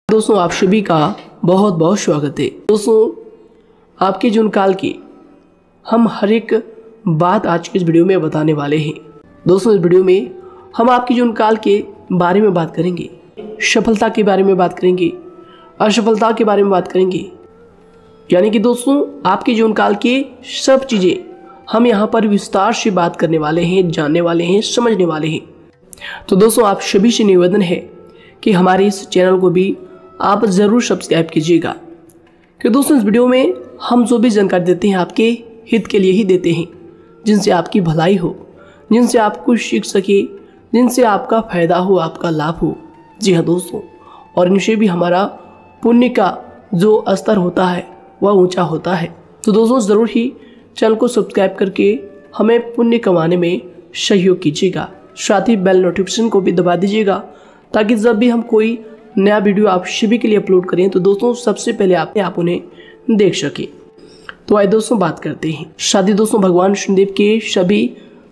दोस्तों आप सभी का बहुत बहुत स्वागत है। दोस्तों आपके जीवन काल की हम हर एक बात आज के इस वीडियो में बताने वाले हैं। दोस्तों इस वीडियो में हम आपके जीवन काल के बारे में बात करेंगे, सफलता के बारे में बात करेंगे, असफलता के बारे में बात करेंगे। यानी कि दोस्तों आपके जीवन काल के सब चीज़ें हम यहाँ पर विस्तार से बात करने वाले हैं, जानने वाले हैं, समझने वाले हैं। तो दोस्तों आप सभी से निवेदन है कि हमारे इस चैनल को भी आप ज़रूर सब्सक्राइब कीजिएगा, कि दोस्तों इस वीडियो में हम जो भी जानकारी देते हैं आपके हित के लिए ही देते हैं, जिनसे आपकी भलाई हो, जिनसे आप कुछ सीख सके, जिनसे आपका फ़ायदा हो, आपका लाभ हो। जी हाँ दोस्तों, और इनसे भी हमारा पुण्य का जो स्तर होता है वह ऊंचा होता है। तो दोस्तों ज़रूर ही चैनल को सब्सक्राइब करके हमें पुण्य कमाने में सहयोग कीजिएगा। साथ ही बेल नोटिफिकेशन को भी दबा दीजिएगा, ताकि जब भी हम कोई नया वीडियो आप सभी के लिए अपलोड करें तो दोस्तों सबसे पहले आप उन्हें देख सकें। तो आइए दोस्तों बात करते हैं। शादी दोस्तों भगवान शनिदेव के सभी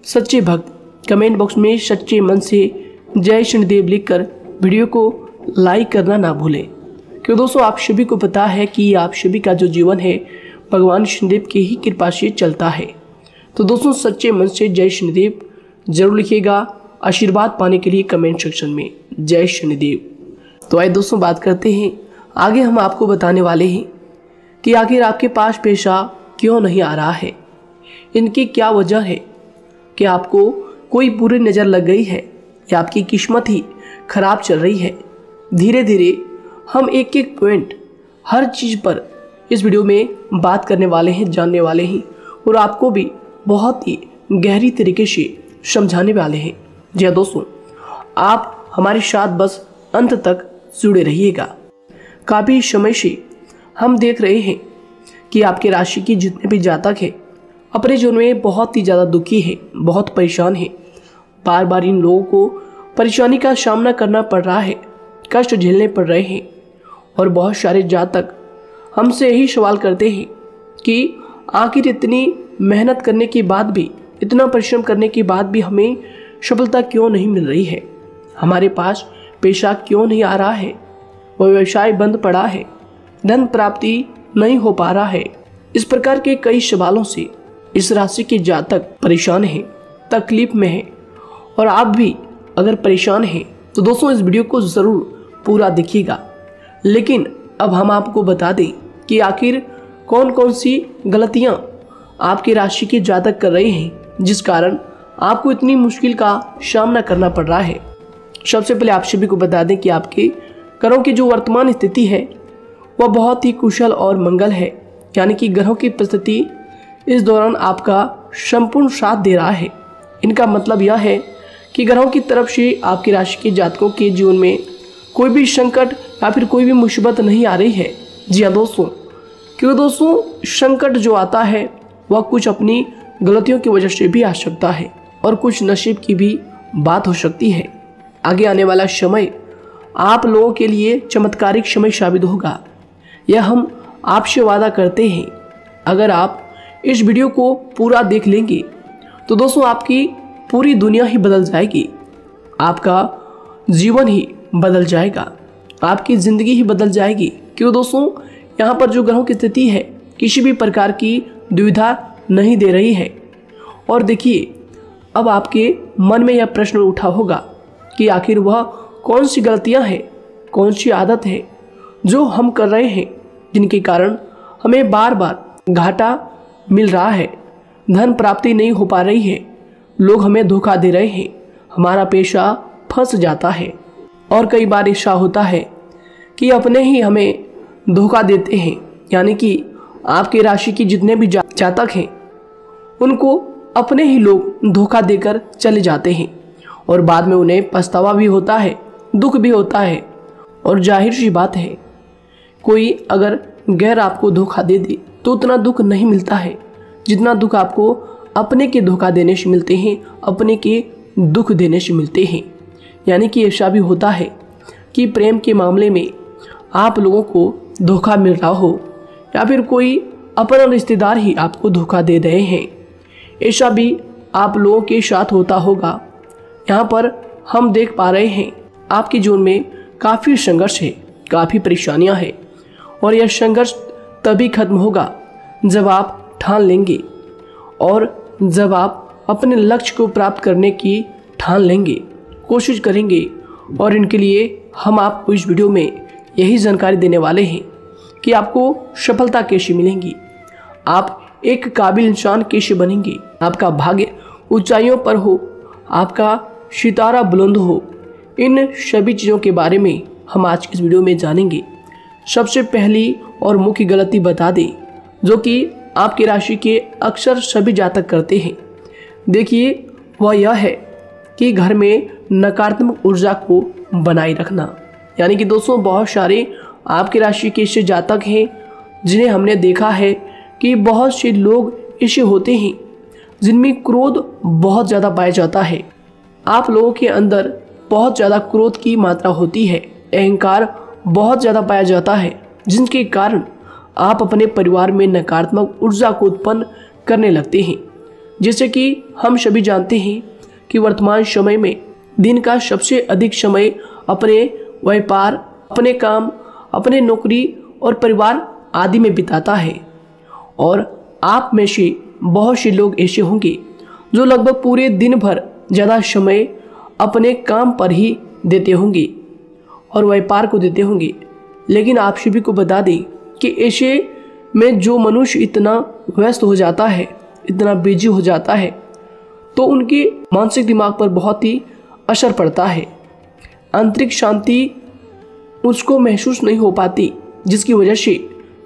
सच्चे भक्त कमेंट बॉक्स में सच्चे मन से जय शनिदेव लिखकर वीडियो को लाइक करना ना भूलें, क्योंकि दोस्तों आप सभी को पता है कि आप सभी का जो जीवन है भगवान शनिदेव की ही कृपा से चलता है। तो दोस्तों सच्चे मन से जय शनिदेव जरूर लिखिएगा, आशीर्वाद पाने के लिए कमेंट सेक्शन में जय शनिदेव। तो आइए दोस्तों बात करते हैं। आगे हम आपको बताने वाले हैं कि आखिर आपके पास पैसा क्यों नहीं आ रहा है, इनकी क्या वजह है, कि आपको कोई बुरी नज़र लग गई है या आपकी किस्मत ही खराब चल रही है। धीरे धीरे हम एक एक पॉइंट हर चीज़ पर इस वीडियो में बात करने वाले हैं, जानने वाले हैं, और आपको भी बहुत ही गहरी तरीके से समझाने वाले हैं। जी हाँ दोस्तों, आप हमारे साथ बस अंत तक जुड़े रहिएगा। काफ़ी समय से हम देख रहे हैं कि आपके राशि की जितने भी जातक हैं अपने जीवन में बहुत ही ज़्यादा दुखी है, बहुत परेशान है। बार बार इन लोगों को परेशानी का सामना करना पड़ रहा है, कष्ट झेलने पड़ रहे हैं। और बहुत सारे जातक हमसे यही सवाल करते हैं कि आखिर इतनी मेहनत करने के बाद भी, इतना परिश्रम करने के बाद भी हमें सफलता क्यों नहीं मिल रही है, हमारे पास पैसा क्यों नहीं आ रहा है, वह व्यवसाय बंद पड़ा है, धन प्राप्ति नहीं हो पा रहा है। इस प्रकार के कई सवालों से इस राशि के जातक परेशान हैं, तकलीफ में हैं। और आप भी अगर परेशान हैं तो दोस्तों इस वीडियो को ज़रूर पूरा देखिएगा। लेकिन अब हम आपको बता दें कि आखिर कौन कौन सी गलतियां आपकी राशि के जातक कर रहे हैं, जिस कारण आपको इतनी मुश्किल का सामना करना पड़ रहा है। सबसे पहले आप सभी को बता दें कि आपके ग्रहों की जो वर्तमान स्थिति है वह बहुत ही कुशल और मंगल है। यानी कि ग्रहों की परिस्थिति इस दौरान आपका संपूर्ण साथ दे रहा है। इनका मतलब यह है कि ग्रहों की तरफ से आपकी राशि के जातकों के जीवन में कोई भी संकट या फिर कोई भी मुसीबत नहीं आ रही है। जी हाँ दोस्तों, क्योंकि दोस्तों संकट जो आता है वह कुछ अपनी गलतियों की वजह से भी आ सकता है, और कुछ नसीब की भी बात हो सकती है। आगे आने वाला समय आप लोगों के लिए चमत्कारिक समय साबित होगा, यह हम आपसे वादा करते हैं। अगर आप इस वीडियो को पूरा देख लेंगे तो दोस्तों आपकी पूरी दुनिया ही बदल जाएगी, आपका जीवन ही बदल जाएगा, आपकी ज़िंदगी ही बदल जाएगी। क्यों दोस्तों यहाँ पर जो ग्रहों की स्थिति है किसी भी प्रकार की दुविधा नहीं दे रही है। और देखिए अब आपके मन में यह प्रश्न उठा होगा कि आखिर वह कौन सी गलतियां हैं, कौन सी आदत है जो हम कर रहे हैं, जिनके कारण हमें बार बार घाटा मिल रहा है, धन प्राप्ति नहीं हो पा रही है, लोग हमें धोखा दे रहे हैं, हमारा पैसा फंस जाता है। और कई बार ऐसा होता है कि अपने ही हमें धोखा देते हैं। यानी कि आपकी राशि की जितने भी जातक हैं उनको अपने ही लोग धोखा देकर चले जाते हैं, और बाद में उन्हें पछतावा भी होता है, दुख भी होता है। और जाहिर सी बात है, कोई अगर गैर आपको धोखा दे दे तो उतना दुख नहीं मिलता है जितना दुख आपको अपने के धोखा देने से मिलते हैं, अपने के दुख देने से मिलते हैं। यानी कि ऐसा भी होता है कि प्रेम के मामले में आप लोगों को धोखा मिल रहा हो, या फिर कोई अपना रिश्तेदार ही आपको धोखा दे रहे हैं। ऐसा भी आप लोगों के साथ होता होगा। यहाँ पर हम देख पा रहे हैं आपके जीवन में काफ़ी संघर्ष है, काफ़ी परेशानियां हैं और यह संघर्ष तभी खत्म होगा जब आप ठान लेंगे और जब आप अपने लक्ष्य को प्राप्त करने की ठान लेंगे, कोशिश करेंगे। और इनके लिए हम आपको इस वीडियो में यही जानकारी देने वाले हैं कि आपको सफलता कैसे मिलेंगी, आप एक काबिल इंसान कैसे बनेंगे, आपका भाग्य ऊंचाइयों पर हो, आपका सितारा बुलंद हो। इन सभी चीज़ों के बारे में हम आज की इस वीडियो में जानेंगे। सबसे पहली और मुख्य गलती बता दें जो कि आपकी राशि के अक्सर सभी जातक करते हैं। देखिए, वह यह है कि घर में नकारात्मक ऊर्जा को बनाए रखना। यानी कि दोस्तों, बहुत सारे आपकी राशि के ऐसे जातक हैं जिन्हें हमने देखा है कि बहुत से लोग ऐसे होते हैं जिनमें क्रोध बहुत ज़्यादा पाया जाता है। आप लोगों के अंदर बहुत ज़्यादा क्रोध की मात्रा होती है, अहंकार बहुत ज़्यादा पाया जाता है, जिनके कारण आप अपने परिवार में नकारात्मक ऊर्जा को उत्पन्न करने लगते हैं। जैसे कि हम सभी जानते हैं कि वर्तमान समय में दिन का सबसे अधिक समय अपने व्यापार, अपने काम, अपने नौकरी और परिवार आदि में बिताता है। और आप में से बहुत से लोग ऐसे होंगे जो लगभग पूरे दिन भर ज़्यादा समय अपने काम पर ही देते होंगे और व्यापार को देते होंगे। लेकिन आप सभी को बता दें कि ऐसे में जो मनुष्य इतना व्यस्त हो जाता है, इतना बिजी हो जाता है, तो उनके मानसिक दिमाग पर बहुत ही असर पड़ता है। आंतरिक शांति उसको महसूस नहीं हो पाती, जिसकी वजह से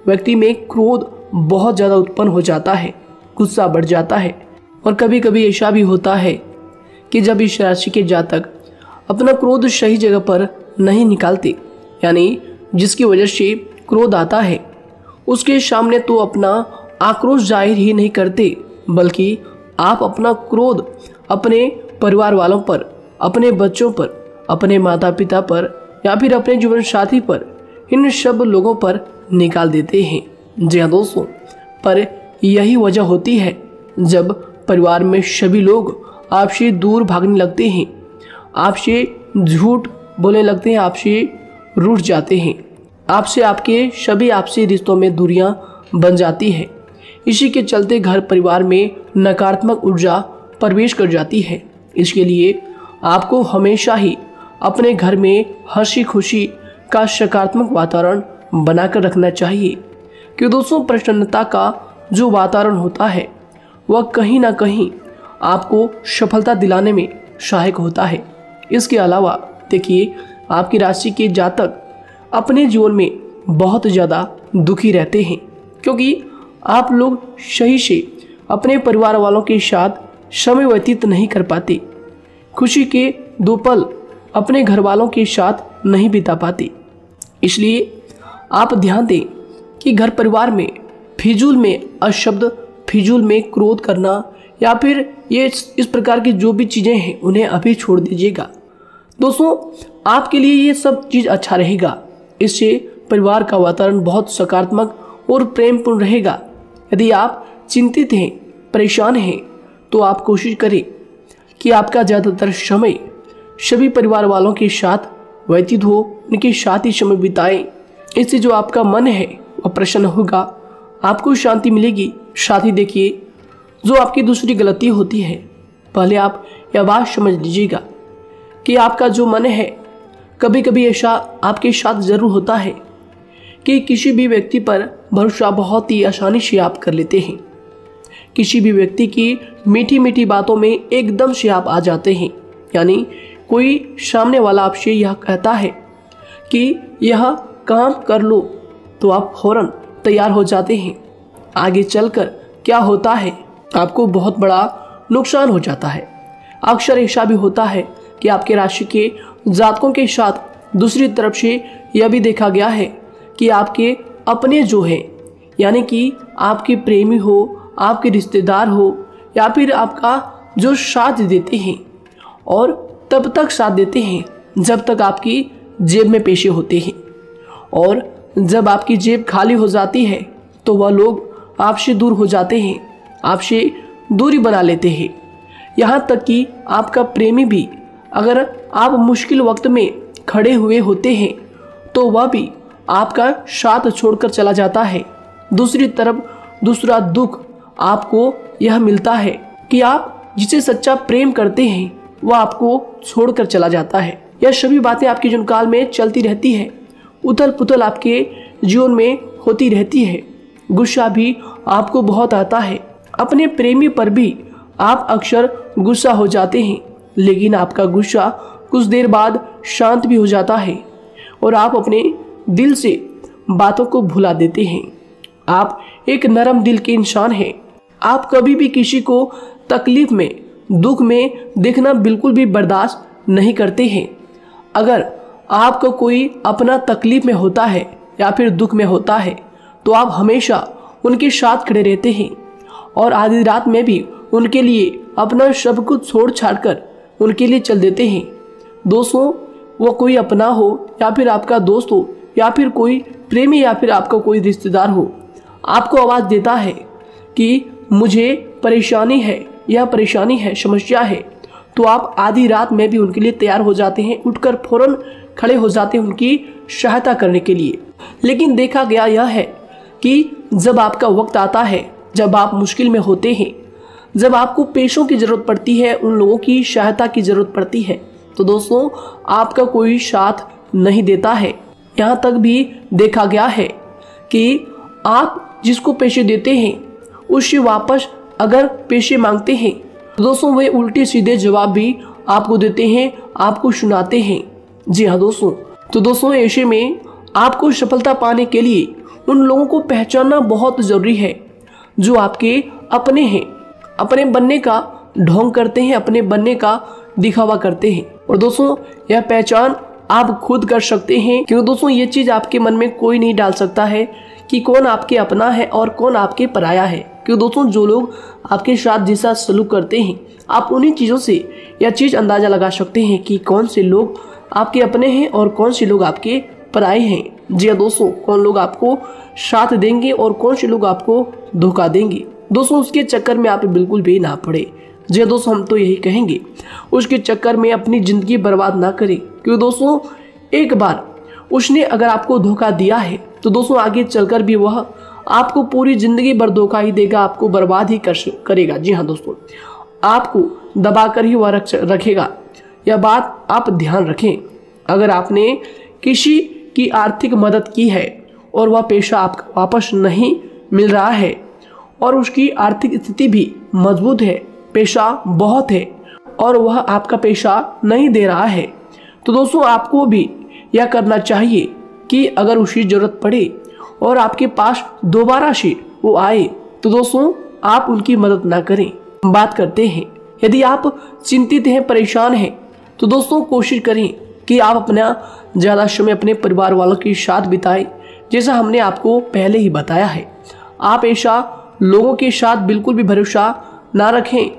व्यक्ति में क्रोध बहुत ज़्यादा उत्पन्न हो जाता है, गुस्सा बढ़ जाता है। और कभी कभी ऐसा भी होता है कि जब इस राशि के जातक अपना क्रोध सही जगह पर नहीं निकालते, यानी जिसकी वजह से क्रोध आता है, उसके सामने तो अपना आक्रोश जाहिर ही नहीं करते, बल्कि आप अपना क्रोध अपने परिवार वालों पर, अपने बच्चों पर, अपने माता पिता पर या फिर अपने जीवन साथी पर, इन सब लोगों पर निकाल देते हैं। जी हाँ दोस्तों, पर यही वजह होती है जब परिवार में सभी लोग आपसे दूर भागने लगते हैं, आपसे झूठ बोलने लगते हैं, आपसे रूठ जाते हैं, आपसे आपके सभी आपसी रिश्तों में दूरियां बन जाती है। इसी के चलते घर परिवार में नकारात्मक ऊर्जा प्रवेश कर जाती है। इसके लिए आपको हमेशा ही अपने घर में हंसी खुशी का सकारात्मक वातावरण बनाकर रखना चाहिए। कि दोस्तों, प्रसन्नता का जो वातावरण होता है वह कहीं ना कहीं आपको सफलता दिलाने में सहायक होता है। इसके अलावा देखिए, आपकी राशि के जातक अपने जीवन में बहुत ज़्यादा दुखी रहते हैं, क्योंकि आप लोग सही से अपने परिवार वालों के साथ समय व्यतीत नहीं कर पाते, खुशी के दो पल अपने घर वालों के साथ नहीं बिता पाते। इसलिए आप ध्यान दें कि घर परिवार में फिजूल में अशब्द, फिजूल में क्रोध करना या फिर ये इस प्रकार की जो भी चीज़ें हैं उन्हें अभी छोड़ दीजिएगा। दोस्तों, आपके लिए ये सब चीज़ अच्छा रहेगा। इससे परिवार का वातावरण बहुत सकारात्मक और प्रेमपूर्ण रहेगा। यदि आप चिंतित हैं, परेशान हैं, तो आप कोशिश करें कि आपका ज़्यादातर समय सभी परिवार वालों के साथ व्यतीत हो, उनके साथ ही समय बिताएं। इससे जो आपका मन है वह प्रसन्न होगा, आपको शांति मिलेगी। साथ ही देखिए, जो आपकी दूसरी गलती होती है, पहले आप यह बात समझ लीजिएगा कि आपका जो मन है, कभी कभी ऐसा आपके साथ ज़रूर होता है कि किसी भी व्यक्ति पर भरोसा बहुत ही आसानी से आप कर लेते हैं। किसी भी व्यक्ति की मीठी मीठी बातों में एकदम से आप आ जाते हैं। यानी कोई सामने वाला आपसे यह कहता है कि यह काम कर लो, तो आप फौरन तैयार हो जाते हैं। आगे चलकर क्या होता है, आपको बहुत बड़ा नुकसान हो जाता है। अक्सर ऐसा भी होता है कि आपके राशि के जातकों के साथ दूसरी तरफ से यह भी देखा गया है कि आपके अपने जो हैं, यानी कि आपके प्रेमी हो, आपके रिश्तेदार हो या फिर आपका जो साथ देते हैं, और तब तक साथ देते हैं जब तक आपकी जेब में पैसे होते हैं, और जब आपकी जेब खाली हो जाती है तो वह लोग आपसे दूर हो जाते हैं, आपसे दूरी बना लेते हैं। यहाँ तक कि आपका प्रेमी भी, अगर आप मुश्किल वक्त में खड़े हुए होते हैं तो वह भी आपका साथ छोड़कर चला जाता है। दूसरी तरफ दूसरा दुख आपको यह मिलता है कि आप जिसे सच्चा प्रेम करते हैं वह आपको छोड़कर चला जाता है। यह सभी बातें आपके जीवन काल में चलती रहती है। उथल पुथल आपके जीवन में होती रहती है। गुस्सा भी आपको बहुत आता है। अपने प्रेमी पर भी आप अक्सर गुस्सा हो जाते हैं, लेकिन आपका गुस्सा कुछ देर बाद शांत भी हो जाता है और आप अपने दिल से बातों को भुला देते हैं। आप एक नरम दिल के इंसान हैं। आप कभी भी किसी को तकलीफ में, दुख में देखना बिल्कुल भी बर्दाश्त नहीं करते हैं। अगर आपको कोई अपना तकलीफ में होता है या फिर दुख में होता है तो आप हमेशा उनके साथ खड़े रहते हैं और आधी रात में भी उनके लिए अपना सब कुछ छोड़ छाड़ कर उनके लिए चल देते हैं। दोस्तों, वो कोई अपना हो या फिर आपका दोस्त हो या फिर कोई प्रेमी या फिर आपका कोई रिश्तेदार हो, आपको आवाज़ देता है कि मुझे परेशानी है, यह परेशानी है, समस्या है, तो आप आधी रात में भी उनके लिए तैयार हो जाते हैं, उठकर फौरन खड़े हो जाते हैं उनकी सहायता करने के लिए। लेकिन देखा गया यह है कि जब आपका वक्त आता है, जब आप मुश्किल में होते हैं, जब आपको पैसों की ज़रूरत पड़ती है, उन लोगों की सहायता की ज़रूरत पड़ती है, तो दोस्तों आपका कोई साथ नहीं देता है। यहाँ तक भी देखा गया है कि आप जिसको पैसे देते हैं उससे वापस अगर पैसे मांगते हैं तो दोस्तों वे उल्टे सीधे जवाब भी आपको देते हैं, आपको सुनाते हैं। जी हाँ दोस्तों, तो दोस्तों ऐसे में आपको सफलता पाने के लिए उन लोगों को पहचानना बहुत ज़रूरी है जो आपके अपने हैं, अपने बनने का ढोंग करते हैं, अपने बनने का दिखावा करते हैं। और दोस्तों यह पहचान आप खुद कर सकते हैं, क्योंकि दोस्तों ये चीज़ आपके मन में कोई नहीं डाल सकता है कि कौन आपके अपना है और कौन आपके पराया है। क्योंकि दोस्तों जो लोग आपके साथ जैसा सलूक करते हैं, आप उन्हीं चीज़ों से यह चीज़ अंदाज़ा लगा सकते हैं कि कौन से लोग आपके अपने हैं और कौन से लोग आपके पराए हैं। जी हाँ दोस्तों, कौन लोग आपको साथ देंगे और कौन से लोग आपको धोखा देंगे। दोस्तों उसके चक्कर में आप बिल्कुल भी ना पड़े। जी दोस्तों, हम तो यही कहेंगे, उसके चक्कर में अपनी ज़िंदगी बर्बाद ना करें, क्योंकि दोस्तों एक बार उसने अगर आपको धोखा दिया है तो दोस्तों आगे चलकर भी वह आपको पूरी ज़िंदगी भर धोखा ही देगा, आपको बर्बाद ही करेगा। जी हाँ दोस्तों, आपको दबा कर ही वह रखेगा। यह बात आप ध्यान रखें। अगर आपने किसी की आर्थिक मदद की है और वह पैसा आपको वापस नहीं मिल रहा है और उसकी आर्थिक स्थिति भी मजबूत है, पैसा बहुत है और वह आपका पैसा नहीं दे रहा है, तो दोस्तों आपको भी यह करना चाहिए कि अगर उसकी ज़रूरत पड़े और आपके पास दोबारा से वो आए तो दोस्तों आप उनकी मदद ना करें। बात करते हैं, यदि आप चिंतित हैं, परेशान हैं, तो दोस्तों कोशिश करें कि आप अपना ज़्यादा समय अपने परिवार वालों के साथ बिताएं, जैसा हमने आपको पहले ही बताया है। आप ऐसा लोगों के साथ बिल्कुल भी भरोसा ना रखें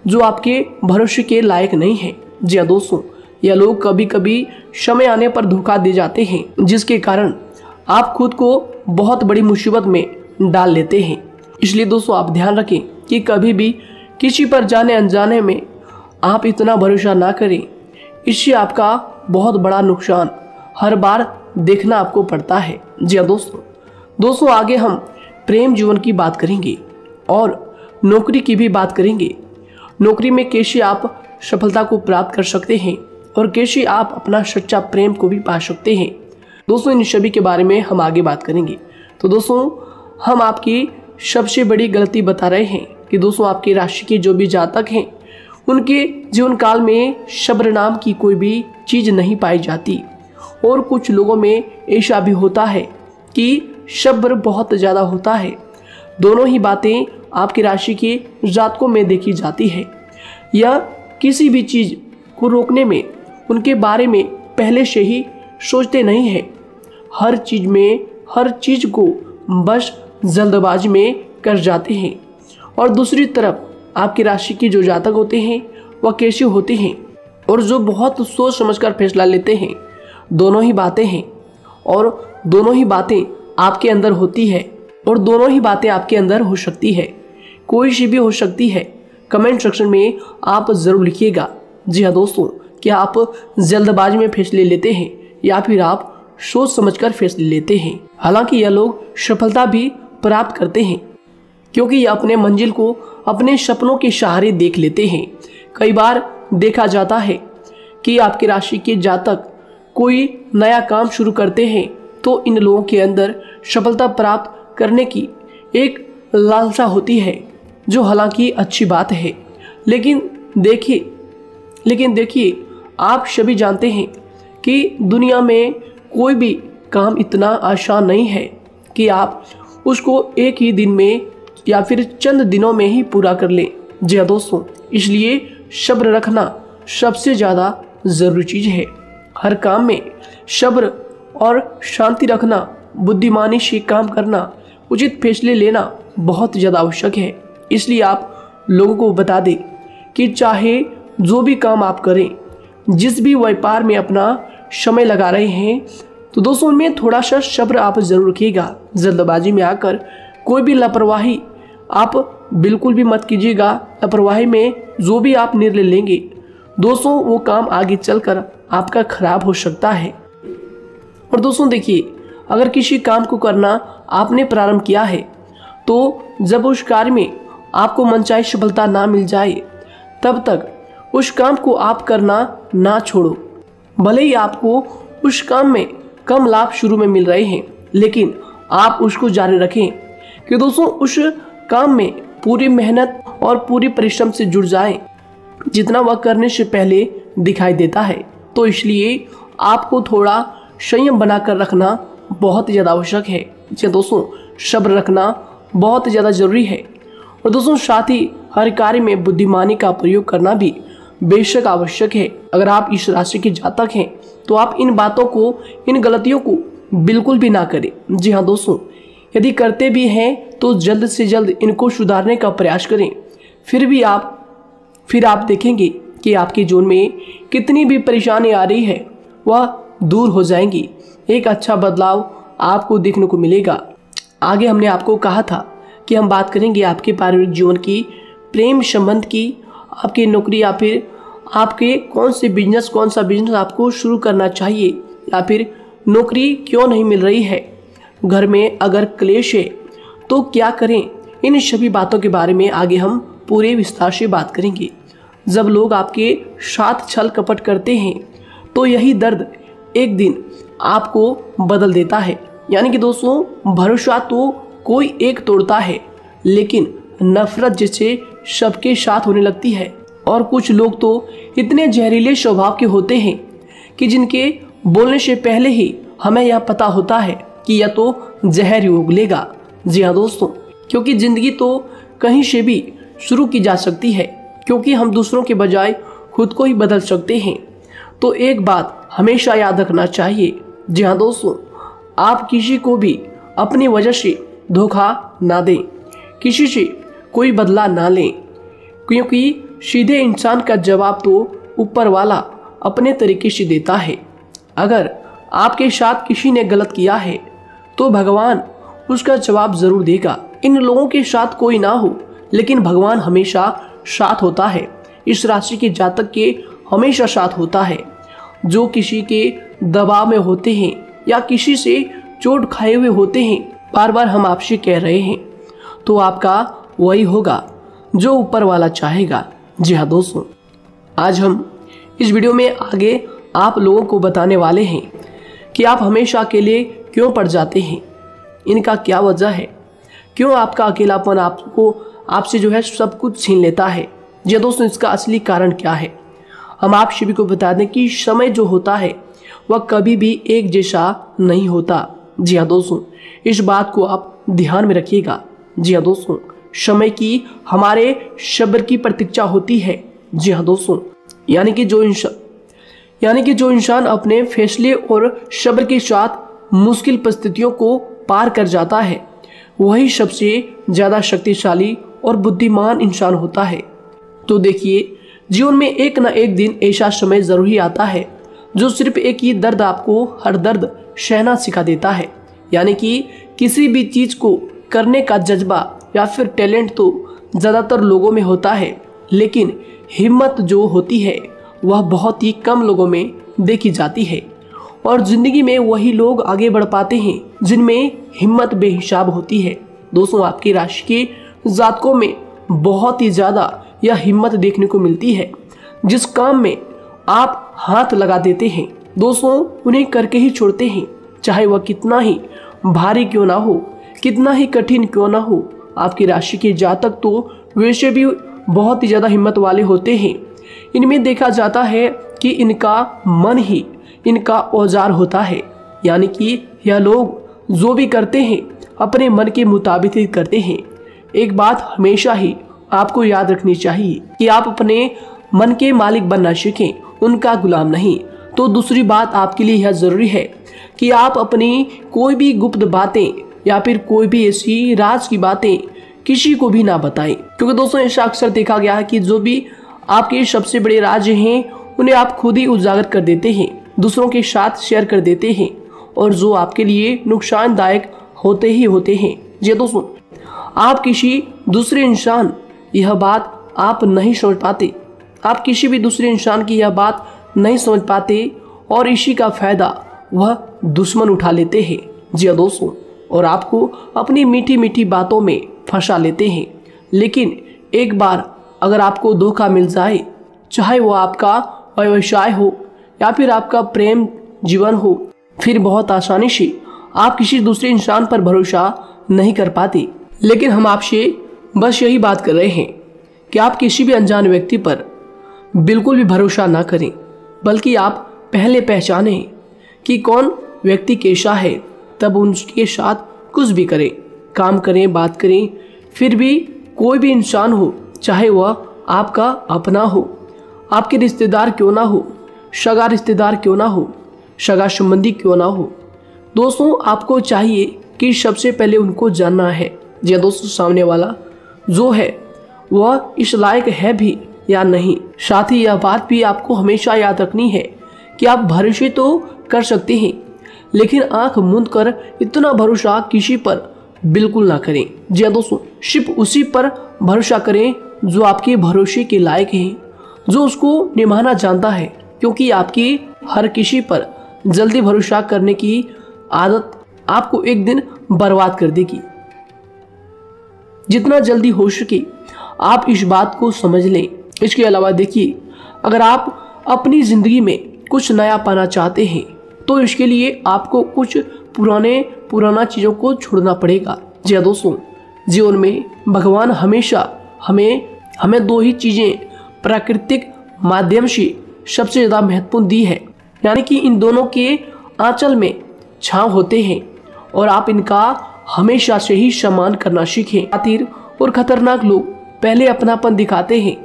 जो आपके भरोसे के लायक नहीं है। जी हाँ दोस्तों, यह लोग कभी कभी समय आने पर धोखा दे जाते हैं, जिसके कारण आप खुद को बहुत बड़ी मुसीबत में डाल लेते हैं। इसलिए दोस्तों आप ध्यान रखें कि कभी भी किसी पर जाने अनजाने में आप इतना भरोसा ना करें, इससे आपका बहुत बड़ा नुकसान हर बार देखना आपको पड़ता है। जी हाँ दोस्तों आगे हम प्रेम जीवन की बात करेंगे और नौकरी की भी बात करेंगे। नौकरी में कैसे आप सफलता को प्राप्त कर सकते हैं और कैसे आप अपना सच्चा प्रेम को भी पा सकते हैं। दोस्तों इन सभी के बारे में हम आगे बात करेंगे। तो दोस्तों हम आपकी सबसे बड़ी गलती बता रहे हैं कि दोस्तों आपकी राशि के जो भी जातक हैं उनके जीवन काल में सब्र नाम की कोई भी चीज़ नहीं पाई जाती, और कुछ लोगों में ऐसा भी होता है कि सब्र बहुत ज़्यादा होता है। दोनों ही बातें आपकी राशि के जातकों में देखी जाती है। या किसी भी चीज़ को रोकने में उनके बारे में पहले से ही सोचते नहीं हैं, हर चीज़ को बस जल्दबाजी में कर जाते हैं। और दूसरी तरफ आपकी राशि के जो जातक होते हैं वह कैसे होते हैं और जो बहुत सोच समझकर फैसला लेते हैं। दोनों ही बातें हैं और दोनों ही बातें आपके अंदर होती है और दोनों ही बातें आपके अंदर हो सकती है, कोई सी भी हो सकती है। कमेंट सेक्शन में आप ज़रूर लिखिएगा। जी हाँ दोस्तों, क्या आप जल्दबाजी में फैसले लेते हैं या फिर आप सोच समझकर फैसले लेते हैं। हालांकि यह लोग सफलता भी प्राप्त करते हैं क्योंकि ये अपने मंजिल को अपने सपनों के सहारे देख लेते हैं। कई बार देखा जाता है कि आपकी राशि के जातक कोई नया काम शुरू करते हैं तो इन लोगों के अंदर सफलता प्राप्त करने की एक लालसा होती है, जो हालांकि अच्छी बात है। लेकिन देखिए आप सभी जानते हैं कि दुनिया में कोई भी काम इतना आसान नहीं है कि आप उसको एक ही दिन में या फिर चंद दिनों में ही पूरा कर लें। जी हाँ दोस्तों, इसलिए सब्र रखना सबसे ज़्यादा ज़रूरी चीज़ है। हर काम में सब्र और शांति रखना, बुद्धिमानी से काम करना, उचित फैसले लेना बहुत ज़्यादा आवश्यक है। इसलिए आप लोगों को बता दें कि चाहे जो भी काम आप करें, जिस भी व्यापार में अपना समय लगा रहे हैं, तो दोस्तों उनमें थोड़ा सा सब्र आप जरूर रखिएगा। जल्दबाजी में आकर कोई भी लापरवाही आप बिल्कुल भी मत कीजिएगा। लापरवाही में जो भी आप निर्णय लेंगे दोस्तों, वो काम आगे चलकर आपका खराब हो सकता है। और दोस्तों देखिए, अगर किसी काम को करना आपने प्रारंभ किया है तो जब उस कार्य में आपको मनचाही सफलता ना मिल जाए तब तक उस काम को आप करना ना छोड़ो। भले ही आपको उस काम में कम लाभ शुरू में मिल रहे हैं, लेकिन आप उसको जारी रखें कि दोस्तों उस काम में पूरी मेहनत और पूरी परिश्रम से जुड़ जाएं, जितना वह करने से पहले दिखाई देता है। तो इसलिए आपको थोड़ा संयम बनाकर रखना बहुत ज़्यादा आवश्यक है। जी दोस्तों, सब्र रखना बहुत ज़्यादा ज़रूरी है। और दोस्तों साथ ही हर कार्य में बुद्धिमानी का प्रयोग करना भी बेशक आवश्यक है। अगर आप इस राशि के जातक हैं तो आप इन बातों को, इन गलतियों को बिल्कुल भी ना करें। जी हाँ दोस्तों, यदि करते भी हैं तो जल्द से जल्द इनको सुधारने का प्रयास करें। फिर आप देखेंगे कि आपके जीवन में कितनी भी परेशानी आ रही है वह दूर हो जाएंगी। एक अच्छा बदलाव आपको देखने को मिलेगा। आगे हमने आपको कहा था कि हम बात करेंगे आपके पारिवारिक जीवन की, प्रेम संबंध की, आपकी नौकरी या फिर आपके कौन सा बिजनेस आपको शुरू करना चाहिए, या फिर नौकरी क्यों नहीं मिल रही है, घर में अगर क्लेश है तो क्या करें। इन सभी बातों के बारे में आगे हम पूरे विस्तार से बात करेंगे। जब लोग आपके साथ छल कपट करते हैं तो यही दर्द एक दिन आपको बदल देता है। यानी कि दोस्तों, भरोसा तो कोई एक तोड़ता है, लेकिन नफरत जैसे सबके साथ होने लगती है। और कुछ लोग तो इतने जहरीले स्वभाव के होते हैं कि जिनके बोलने से पहले ही हमें यह पता होता है कि यह तो जहर ही उगलेगा। जी हाँ दोस्तों, क्योंकि जिंदगी तो कहीं से भी शुरू की जा सकती है, क्योंकि हम दूसरों के बजाय खुद को ही बदल सकते हैं। तो एक बात हमेशा याद रखना चाहिए। जी हाँ दोस्तों, आप किसी को भी अपनी वजह से धोखा ना दें, किसी से कोई बदला ना लें, क्योंकि सीधे इंसान का जवाब तो ऊपर वाला अपने तरीके से देता है। अगर आपके साथ किसी ने गलत किया है तो भगवान उसका जवाब जरूर देगा। इन लोगों के साथ कोई ना हो, लेकिन भगवान हमेशा साथ होता है। इस राशि के जातक के हमेशा साथ होता है। जो किसी के दबाव में होते हैं या किसी से चोट खाए हुए होते हैं, बार बार हम आपसे कह रहे हैं, तो आपका वही होगा जो ऊपर वाला चाहेगा। जी हाँ दोस्तों, आज हम इस वीडियो में आगे आप लोगों को बताने वाले हैं कि आप हमेशा अकेले क्यों पड़ जाते हैं, इनका क्या वजह है, क्यों आपका अकेलापन आपसे जो है सब कुछ छीन लेता है। जी दोस्तों, इसका असली कारण क्या है हम आप सभी को बता दें कि समय जो होता है वह कभी भी एक जैसा नहीं होता। जी हाँ दोस्तों, इस बात को आप ध्यान में रखिएगा। जी हाँ दोस्तों, समय की हमारे सब्र की प्रतीक्षा होती है। जी हाँ दोस्तों, यानी कि जो इंसान अपने फैसले और सब्र के साथ मुश्किल परिस्थितियों को पार कर जाता है, वही सबसे ज़्यादा शक्तिशाली और बुद्धिमान इंसान होता है। तो देखिए, जीवन में एक न एक दिन ऐसा समय जरूर ही आता है जो सिर्फ एक ही दर्द आपको हर दर्द सहना सिखा देता है। यानी कि किसी भी चीज़ को करने का जज्बा या फिर टैलेंट तो ज़्यादातर लोगों में होता है, लेकिन हिम्मत जो होती है वह बहुत ही कम लोगों में देखी जाती है। और जिंदगी में वही लोग आगे बढ़ पाते हैं जिनमें हिम्मत बेहिसाब होती है। दोस्तों, आपकी राशि के जातकों में बहुत ही ज्यादा यह हिम्मत देखने को मिलती है। जिस काम में आप हाथ लगा देते हैं दोस्तों, उन्हें करके ही छोड़ते हैं, चाहे वह कितना ही भारी क्यों ना हो, कितना ही कठिन क्यों ना हो। आपकी राशि के जातक तो वैसे भी बहुत ही ज्यादा हिम्मत वाले होते हैं। इनमें देखा जाता है कि इनका मन ही इनका औजार होता है, यानी कि यह लोग जो भी करते हैं अपने मन के मुताबिक ही करते हैं। एक बात हमेशा ही आपको याद रखनी चाहिए कि आप अपने मन के मालिक बनना सीखें, उनका गुलाम नहीं। तो दूसरी बात आपके लिए यह जरूरी है कि आप अपनी कोई भी गुप्त बातें या फिर कोई भी ऐसी राज की बातें किसी को भी ना बताएं, क्योंकि दोस्तों ऐसा अक्सर देखा गया है कि जो भी आपके सबसे बड़े राज हैं उन्हें आप खुद ही उजागर कर देते हैं, दूसरों के साथ शेयर कर देते हैं, और जो आपके लिए नुकसानदायक होते ही होते हैं। जी दोस्तों, आप किसी दूसरे इंसान यह बात आप नहीं समझ पाते, आप किसी भी दूसरे इंसान की यह बात नहीं समझ पाते, और इसी का फायदा वह दुश्मन उठा लेते हैं। जी दोस्तों, और आपको अपनी मीठी मीठी बातों में फंसा लेते हैं। लेकिन एक बार अगर आपको धोखा मिल जाए, चाहे वो आपका व्यवसाय हो या फिर आपका प्रेम जीवन हो, फिर बहुत आसानी से आप किसी दूसरे इंसान पर भरोसा नहीं कर पाते। लेकिन हम आपसे बस यही बात कर रहे हैं कि आप किसी भी अनजान व्यक्ति पर बिल्कुल भी भरोसा ना करें, बल्कि आप पहले पहचानें कि कौन व्यक्ति कैसा है, तब उनके साथ कुछ भी करें, काम करें, बात करें। फिर भी कोई भी इंसान हो, चाहे वह आपका अपना हो, आपके रिश्तेदार क्यों ना हो, सगा रिश्तेदार क्यों ना हो, सगा संबंधी क्यों ना हो, दोस्तों आपको चाहिए कि सबसे पहले उनको जानना है या दोस्तों सामने वाला जो है वह इस लायक है भी या नहीं। साथ ही यह बात भी आपको हमेशा याद रखनी है कि आप भरोसे तो कर सकते हैं, लेकिन आंख मूंद कर इतना भरोसा किसी पर बिल्कुल ना करें। जी दोस्तों, सिर्फ उसी पर भरोसा करें जो आपके भरोसे के लायक है, जो उसको निभाना जानता है, क्योंकि आपकी हर किसी पर जल्दी भरोसा करने की आदत आपको एक दिन बर्बाद कर देगी। जितना जल्दी हो सके आप इस बात को समझ लें। इसके अलावा देखिए, अगर आप अपनी जिंदगी में कुछ नया पाना चाहते हैं तो इसके लिए आपको कुछ पुराना चीज़ों को छोड़ना पड़ेगा। जी दोस्तों, जीवन में भगवान हमेशा हमें दो ही चीज़ें प्राकृतिक माध्यम से सबसे ज़्यादा महत्वपूर्ण दी है, यानी कि इन दोनों के आंचल में छांव होते हैं, और आप इनका हमेशा से ही सम्मान करना सीखें। खातिर और खतरनाक लोग पहले अपनापन दिखाते हैं,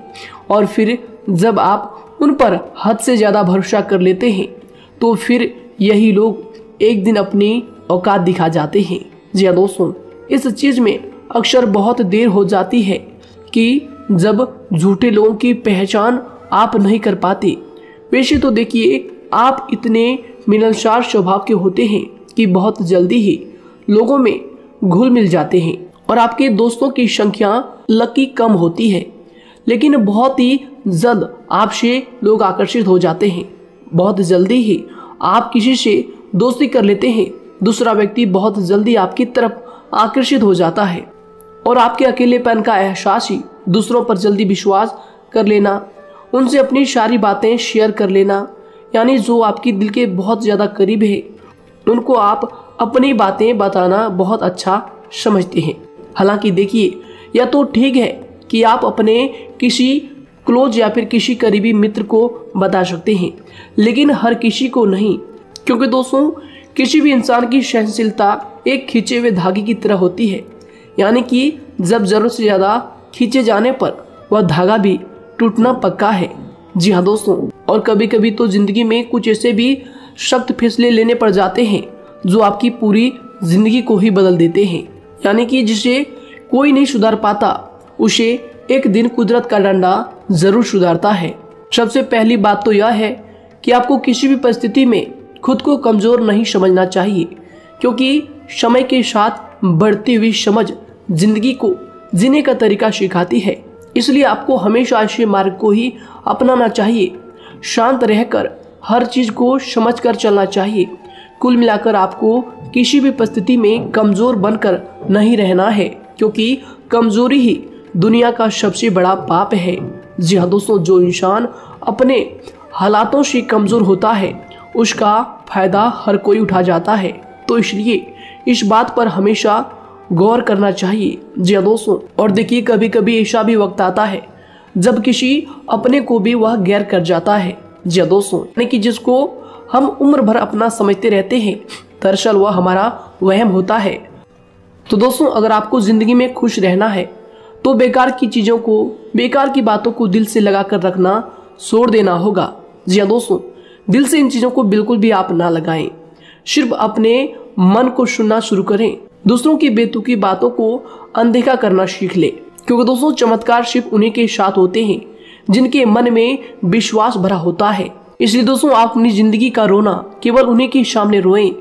और फिर जब आप उन पर हद से ज़्यादा भरोसा कर लेते हैं तो फिर यही लोग एक दिन अपनी औकात दिखा जाते हैं। जी हाँ दोस्तों, इस चीज़ में अक्सर बहुत देर हो जाती है कि जब झूठे लोगों की पहचान आप नहीं कर पाते। वैसे तो देखिए, आप इतने मिलनसार स्वभाव के होते हैं कि बहुत जल्दी ही लोगों में घुल मिल जाते हैं, और आपके दोस्तों की संख्या लकी कम होती है, लेकिन बहुत ही जल्द आपसे लोग आकर्षित हो जाते हैं। बहुत जल्दी ही आप किसी से दोस्ती कर लेते हैं, दूसरा व्यक्ति बहुत जल्दी आपकी तरफ आकर्षित हो जाता है, और आपके अकेलेपन का एहसास ही दूसरों पर जल्दी विश्वास कर लेना, उनसे अपनी सारी बातें शेयर कर लेना, यानी जो आपकी दिल के बहुत ज़्यादा करीब है उनको आप अपनी बातें बताना बहुत अच्छा समझते हैं। हालांकि देखिए, यह तो ठीक है कि आप अपने किसी क्लोज या फिर किसी करीबी मित्र को बता सकते हैं, लेकिन हर किसी को नहीं, क्योंकि दोस्तों किसी भी इंसान की सहनशीलता एक खींचे हुए धागे की तरह होती है, यानी कि जब जरूरत से ज़्यादा खींचे जाने पर वह धागा भी टूटना पक्का है। जी हाँ दोस्तों, और कभी कभी तो जिंदगी में कुछ ऐसे भी सख्त फैसले लेने पड़ जाते हैं जो आपकी पूरी जिंदगी को ही बदल देते हैं, यानी कि जिसे कोई नहीं सुधार पाता उसे एक दिन कुदरत का डंडा जरूर सुधारता है। सबसे पहली बात तो यह है कि आपको किसी भी परिस्थिति में खुद को कमजोर नहीं समझना चाहिए, क्योंकि समय के साथ बढ़ती हुई समझ जिंदगी को जीने का तरीका सिखाती है। इसलिए आपको हमेशा ऐसे मार्ग को ही अपनाना चाहिए। शांत रहकर हर चीज़ को समझ कर चलना चाहिए। कुल मिलाकर आपको किसी भी परिस्थिति में कमज़ोर बनकर नहीं रहना है, क्योंकि कमज़ोरी ही दुनिया का सबसे बड़ा पाप है। जी हाँ दोस्तों, जो इंसान अपने हालातों से कमज़ोर होता है उसका फ़ायदा हर कोई उठा जाता है। तो इसलिए इस बात पर हमेशा गौर करना चाहिए। जी हाँ दोस्तों, और देखिए कभी कभी ऐसा भी वक्त आता है जब किसी अपने को भी वह गैर कर जाता है। जी हाँ दोस्तों, यानी कि जिसको हम उम्र भर अपना समझते रहते हैं, दरअसल वह हमारा वहम होता है। तो दोस्तों, अगर आपको ज़िंदगी में खुश रहना है तो बेकार की चीज़ों को, बेकार की बातों को दिल से लगा कर रखना छोड़ देना होगा। जी हाँ दोस्तों, दिल से इन चीज़ों को बिल्कुल भी आप ना लगाएं। सिर्फ अपने मन को सुनना शुरू करें। दूसरों की बेतुकी बातों को अनदेखा करना सीख ले, क्योंकि दोस्तों चमत्कार सिर्फ उन्हीं के साथ होते हैं जिनके मन में विश्वास भरा होता है। इसलिए दोस्तों, आप अपनी जिंदगी का रोना केवल उन्हीं के सामने रोएं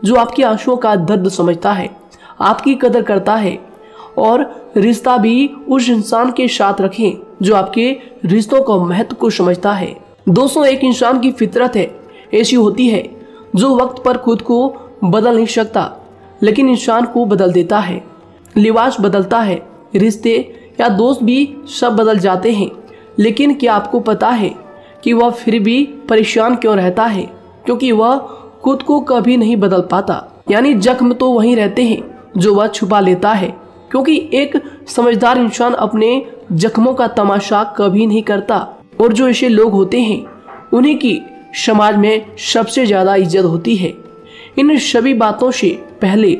जो आपके आंसुओं का दर्द समझता है, आपकी कदर करता है, और रिश्ता भी उस इंसान के साथ रखें जो आपके रिश्तों का महत्व को समझता है। दोस्तों, एक इंसान की फितरत है ऐसी होती है जो वक्त पर खुद को बदल नहीं सकता, लेकिन इंसान को बदल देता है। लिबास बदलता है, रिश्ते या दोस्त भी सब बदल जाते हैं, लेकिन क्या आपको पता है कि वह फिर भी परेशान क्यों रहता है? क्योंकि वह खुद को कभी नहीं बदल पाता। यानी जख्म तो वहीं रहते हैं जो वह छुपा लेता है, क्योंकि एक समझदार इंसान अपने जख्मों का तमाशा कभी नहीं करता, और जो ऐसे लोग होते हैं उन्हीं की समाज में सबसे ज़्यादा इज्जत होती है। इन सभी बातों से पहले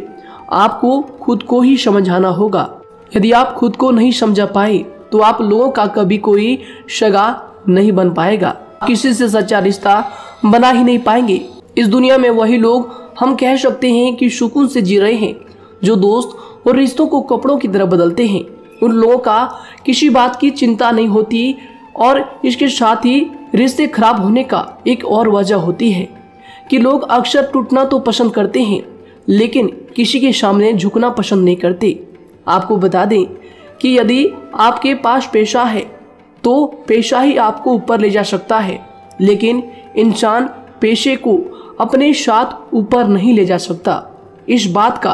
आपको खुद को ही समझाना होगा। यदि आप खुद को नहीं समझा पाए तो आप लोगों का कभी कोई सगा नहीं बन पाएगा, किसी से सच्चा रिश्ता बना ही नहीं पाएंगे। इस दुनिया में वही लोग हम कह सकते हैं कि सुकून से जी रहे हैं जो दोस्त और रिश्तों को कपड़ों की तरह बदलते हैं। उन लोगों का किसी बात की चिंता नहीं होती, और इसके साथ ही रिश्ते खराब होने का एक और वजह होती है कि लोग अक्सर टूटना तो पसंद करते हैं, लेकिन किसी के सामने झुकना पसंद नहीं करते। आपको बता दें कि यदि आपके पास पैसा है तो पैसा ही आपको ऊपर ले जा सकता है, लेकिन इंसान पैसे को अपने साथ ऊपर नहीं ले जा सकता। इस बात का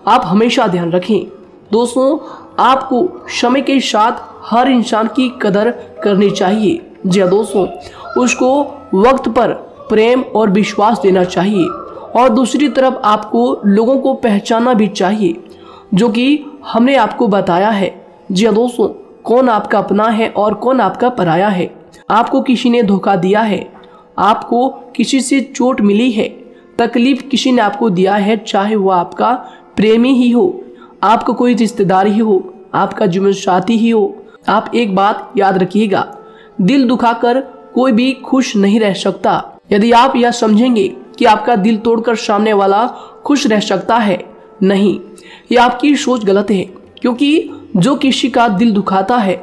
आप हमेशा ध्यान रखें। दोस्तों, आपको समय के साथ हर इंसान की कदर करनी चाहिए। जी हाँ दोस्तों, उसको वक्त पर प्रेम और विश्वास देना चाहिए, और दूसरी तरफ आपको लोगों को पहचानना भी चाहिए जो कि हमने आपको बताया है। जी हाँ दोस्तों, कौन आपका अपना है और कौन आपका पराया है। आपको किसी ने धोखा दिया है, आपको किसी से चोट मिली है, तकलीफ किसी ने आपको दिया है, चाहे वो आपका प्रेमी ही हो, आपका कोई रिश्तेदार ही हो, आपका जीवन साथी ही हो। आप एक बात याद रखिएगा, दिल दुखाकर कोई भी खुश नहीं रह सकता। यदि आप यह समझेंगे कि आपका दिल तोड़कर सामने वाला खुश रह सकता है, नहीं, ये आपकी सोच गलत है, क्योंकि जो किसी का दिल दुखाता है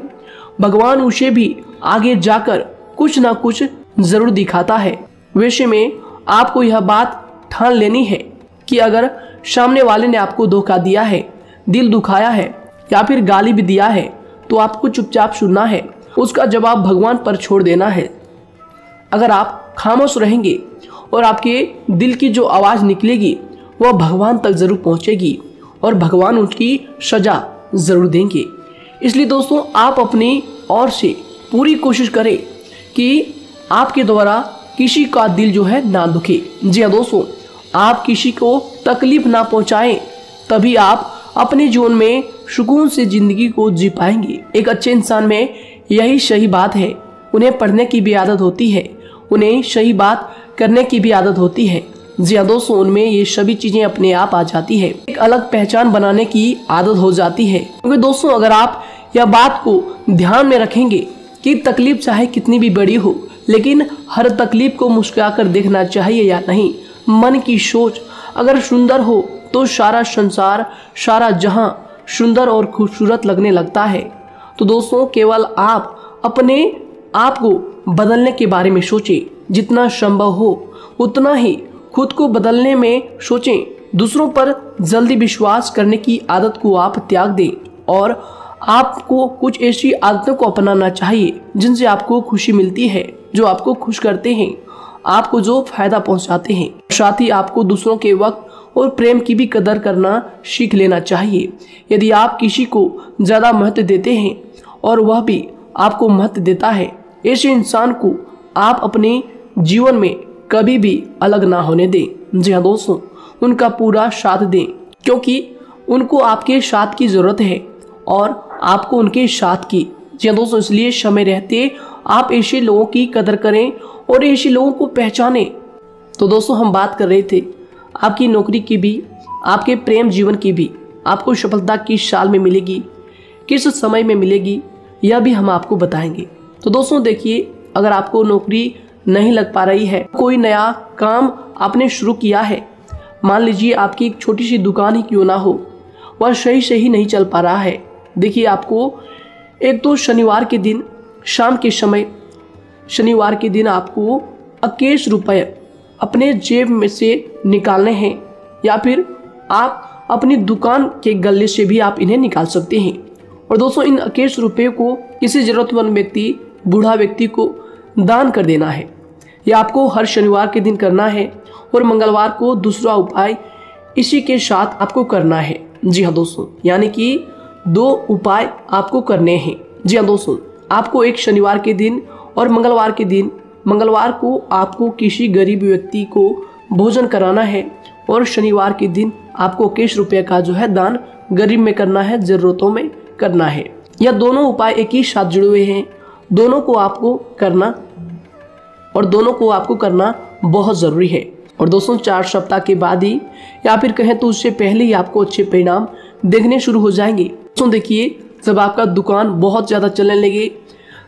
भगवान उसे भी आगे जाकर कुछ ना कुछ जरूर दिखाता है। वैसे में आपको यह बात ठान लेनी है कि अगर सामने वाले ने आपको धोखा दिया है, दिल दुखाया है या फिर गाली भी दिया है, तो आपको चुपचाप सुनना है, उसका जवाब भगवान पर छोड़ देना है। अगर आप खामोश रहेंगे और आपके दिल की जो आवाज़ निकलेगी वह भगवान तक ज़रूर पहुंचेगी, और भगवान उसकी सजा ज़रूर देंगे। इसलिए दोस्तों, आप अपनी ओर से पूरी कोशिश करें कि आपके द्वारा किसी का दिल जो है ना दुखे। जी हाँ दोस्तों, आप किसी को तकलीफ ना पहुंचाएं, तभी आप अपने जीवन में सुकून से ज़िंदगी को जी पाएंगे। एक अच्छे इंसान में यही सही बात है, उन्हें पढ़ने की भी आदत होती है, उन्हें सही बात करने की भी आदत होती है। जी हाँ दोस्तों, उनमें ये सभी चीज़ें अपने आप आ जाती है, एक अलग पहचान बनाने की आदत हो जाती है। क्योंकि दोस्तों, अगर आप यह बात को ध्यान में रखेंगे कि तकलीफ चाहे कितनी भी बड़ी हो, लेकिन हर तकलीफ को मुस्कुराकर देखना चाहिए या नहीं। मन की सोच अगर सुंदर हो तो सारा संसार, सारा जहां सुंदर और खूबसूरत लगने लगता है। तो दोस्तों, केवल आप अपने आप को बदलने के बारे में सोचें, जितना संभव हो उतना ही खुद को बदलने में सोचें। दूसरों पर जल्दी विश्वास करने की आदत को आप त्याग दें, और आपको कुछ ऐसी आदतों को अपनाना चाहिए जिनसे आपको खुशी मिलती है, जो आपको खुश करते हैं। आपको जो फायदा पहुंचाते हैं। साथ ही आपको दूसरों के वक्त और प्रेम की भी कदर करना सीख लेना चाहिए। यदि आप किसी को ज़्यादा महत्व देते हैं और वह भी आपको महत्व देता है, ऐसे इंसान को आप अपने जीवन में कभी भी अलग ना होने दें। जी हाँ दोस्तों, उनका पूरा साथ दें, क्योंकि उनको आपके साथ की ज़रूरत है और आपको उनके साथ की। जी हाँ दोस्तों, इसलिए समय रहते आप ऐसे लोगों की कदर करें और ऐसे लोगों को पहचानें। तो दोस्तों, हम बात कर रहे थे आपकी नौकरी की भी, आपके प्रेम जीवन की भी। आपको सफलता किस साल में मिलेगी, किस समय में मिलेगी, यह भी हम आपको बताएंगे। तो दोस्तों देखिए, अगर आपको नौकरी नहीं लग पा रही है, कोई नया काम आपने शुरू किया है, मान लीजिए आपकी एक छोटी सी दुकान ही क्यों ना हो, वह सही से ही नहीं चल पा रहा है। देखिए, आपको एक तो शनिवार के दिन शाम के समय, शनिवार के दिन आपको 21 रुपये अपने जेब में से निकालने हैं, या फिर आप अपनी दुकान के गले से भी आप इन्हें निकाल सकते हैं। और दोस्तों, इन 21 रुपये को किसी ज़रूरतमंद व्यक्ति, बूढ़ा व्यक्ति को दान कर देना है। यह आपको हर शनिवार के दिन करना है और मंगलवार को दूसरा उपाय इसी के साथ आपको करना है। जी हाँ दोस्तों, यानी कि 2 उपाय आपको करने हैं। जी हाँ दोस्तों, आपको एक शनिवार के दिन और मंगलवार के दिन, मंगलवार को आपको किसी गरीब व्यक्ति को भोजन कराना है और शनिवार के दिन आपको 21 रुपये का जो है दान गरीब में करना है, ज़रूरतों में करना है। यह दोनों उपाय एक ही साथ जुड़े हुए हैं, दोनों को आपको करना और दोनों को आपको करना बहुत ज़रूरी है। और दोस्तों, 4 सप्ताह के बाद ही, या फिर कहें तो उससे पहले ही आपको अच्छे परिणाम देखने शुरू हो जाएंगे। दोस्तों देखिए, जब आपका दुकान बहुत ज़्यादा चलने लगे,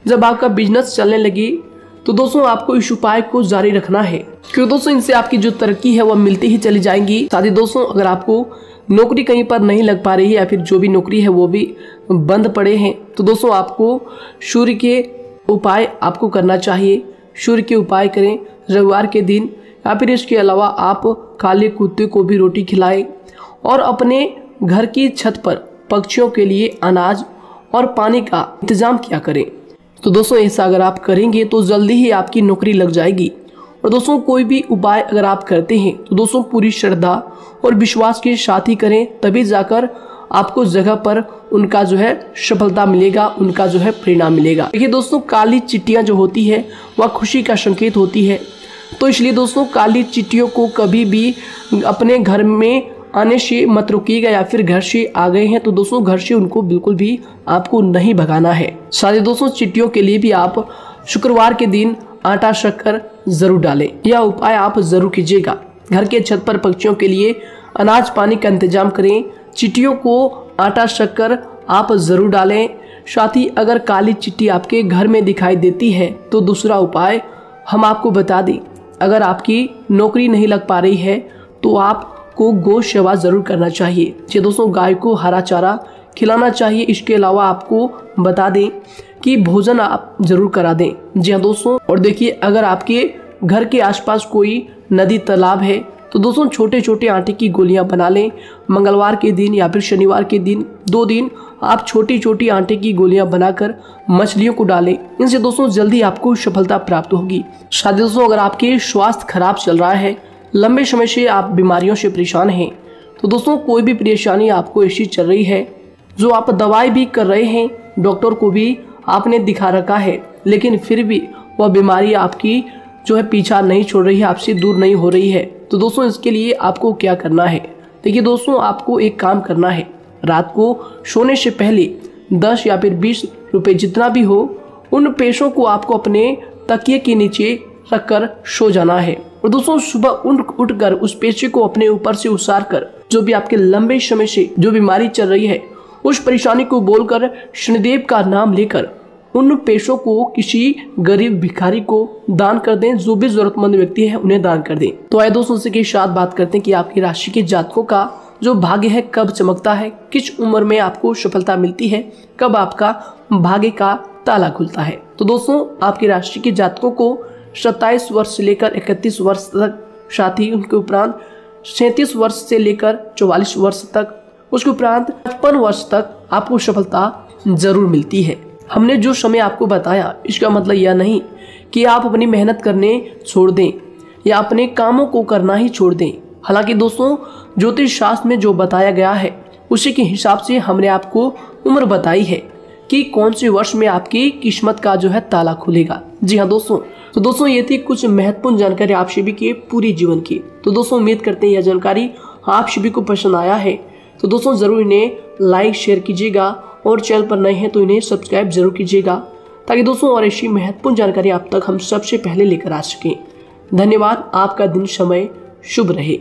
जब आपका बिजनेस चलने लगे, तो दोस्तों आपको इस उपाय को जारी रखना है, क्योंकि दोस्तों इनसे आपकी जो तरक्की है वह मिलती ही चली जाएंगी। साथ ही दोस्तों, अगर आपको नौकरी कहीं पर नहीं लग पा रही है या फिर जो भी नौकरी है वो भी बंद पड़े हैं, तो दोस्तों आपको सूर्य के उपाय आपको करना चाहिए। सूर्य के उपाय करें रविवार के दिन, या फिर इसके अलावा आप काले कुत्ते को भी रोटी खिलाएं और अपने घर की छत पर पक्षियों के लिए अनाज और पानी का इंतजाम किया करें। तो दोस्तों, ऐसा अगर आप करेंगे तो जल्दी ही आपकी नौकरी लग जाएगी। और दोस्तों, कोई भी उपाय अगर आप करते हैं तो दोस्तों पूरी श्रद्धा और विश्वास के साथ ही करें, तभी जाकर आपको जगह पर उनका जो है सफलता मिलेगा, उनका जो है परिणाम मिलेगा। देखिए दोस्तों, काली चिट्टियाँ जो होती है वह खुशी का संकेत होती है, तो इसलिए दोस्तों काली चिट्टियों को कभी भी अपने घर में आने से मत रोकिएगा, या फिर घर से आ गए हैं तो दोस्तों घर से उनको बिल्कुल भी आपको नहीं भगाना है। साथ ही दोस्तों, चिट्टियों के लिए भी आप शुक्रवार के दिन आटा शक्कर जरूर डालें, यह उपाय आप जरूर कीजिएगा। घर के छत पर पक्षियों के लिए अनाज पानी का इंतजाम करें, चिट्टियों को आटा शक्कर आप जरूर डालें। साथ ही अगर काली चिट्टी आपके घर में दिखाई देती है तो दूसरा उपाय हम आपको बता दें, अगर आपकी नौकरी नहीं लग पा रही है तो आपको गौ सेवा जरूर करना चाहिए। जी दोस्तों, गाय को हरा चारा खिलाना चाहिए। इसके अलावा आपको बता दें कि भोजन आप जरूर करा दें। जी हाँ दोस्तों, और देखिए, अगर आपके घर के आसपास कोई नदी तालाब है तो दोस्तों छोटे छोटे आटे की गोलियां बना लें। मंगलवार के दिन या फिर शनिवार के दिन 2 दिन आप छोटी छोटी आटे की गोलियां बनाकर मछलियों को डालें। इनसे दोस्तों जल्दी आपको सफलता प्राप्त होगी। साथ ही दोस्तों, अगर आपके स्वास्थ्य खराब चल रहा है, लंबे समय से आप बीमारियों से परेशान हैं, तो दोस्तों कोई भी परेशानी आपको ऐसी चल रही है जो आप दवाई भी कर रहे हैं, डॉक्टर को भी आपने दिखा रखा है, लेकिन फिर भी वह बीमारी आपकी जो है पीछा नहीं छोड़ रही है, आपसे दूर नहीं हो रही है, तो दोस्तों इसके लिए आपको क्या करना है। देखिए दोस्तों, आपको एक काम करना है, रात को सोने से पहले 10 या फिर 20 रुपए जितना भी हो, उन पैसों को आपको अपने तकिए के नीचे रखकर सो जाना है। और दोस्तों सुबह उठकर उस पैसे को अपने ऊपर से उतार कर, जो भी आपके लंबे समय से जो बीमारी चल रही है उस परेशानी को बोलकर शनिदेव का नाम लेकर उन पैसों को किसी गरीब भिखारी को दान कर दें। जो भी जरूरतमंद व्यक्ति है उन्हें दान कर दें। तो आइए दोस्तों, इसी के साथ बात करते हैं कि आपकी राशि के जातकों का जो भाग्य है कब चमकता है, किस उम्र में आपको सफलता मिलती है, कब आपका भाग्य का ताला खुलता है। तो दोस्तों, आपकी राशि के जातकों को 27 वर्ष से लेकर 31 वर्ष तक, साथ ही उनके उपरांत 37 वर्ष से लेकर 44 वर्ष तक, उसके उपरांत 55 वर्ष तक आपको सफलता जरूर मिलती है। हमने जो समय आपको बताया इसका मतलब यह नहीं कि आप अपनी मेहनत करने छोड़ दें या अपने कामों को करना ही छोड़ दें। हालांकि दोस्तों ज्योतिष शास्त्र में जो बताया गया है उसी के हिसाब से हमने आपको उम्र बताई है कि कौन से वर्ष में आपकी किस्मत का जो है ताला खुलेगा। जी हाँ दोस्तों, तो दोस्तों ये थी कुछ महत्वपूर्ण जानकारी आप सभी के पूरे जीवन की। तो दोस्तों उम्मीद करते हैं यह जानकारी आप सभी को पसंद आया है। तो दोस्तों जरूर इन्हें लाइक शेयर कीजिएगा और चैनल पर नए हैं तो इन्हें सब्सक्राइब जरूर कीजिएगा, ताकि दोस्तों और ऐसी महत्वपूर्ण जानकारी आप तक हम सबसे पहले लेकर आ सकें। धन्यवाद। आपका दिन समय शुभ रहे।